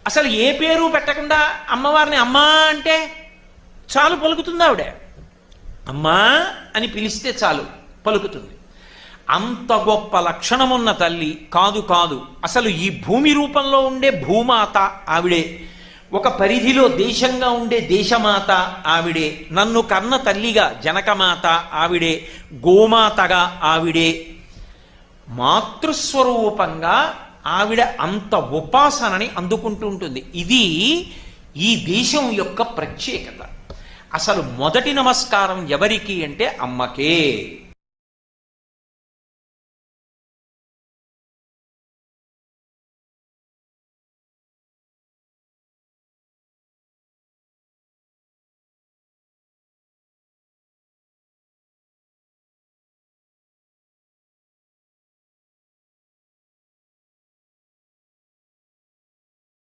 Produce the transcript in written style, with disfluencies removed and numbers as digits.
అసలు ఏ పేరు పెట్టకుండా అమ్మవారిని అమ్మా అంటే చాలు పలుకుతుంది ఆవిడ. అమ్మా అని పిలిస్తే చాలు పలుకుతుంది. అంత గొప్ప లక్షణమున్న తల్లి కాదు కాదు, అసలు ఈ భూమి రూపంలో ఉండే భూమాత ఆవిడే, ఒక పరిధిలో దేశంగా ఉండే దేశమాత ఆవిడే, నన్ను కన్న తల్లిగా జనకమాత ఆవిడే, గోమాతగా ఆవిడే, మాతృస్వరూపంగా ఆవిడ అంత ఉపాసనని అందుకుంటూ ఉంటుంది. ఇది ఈ దేశం యొక్క ప్రత్యేకత. అసలు మొదటి నమస్కారం ఎవరికి అంటే అమ్మకే.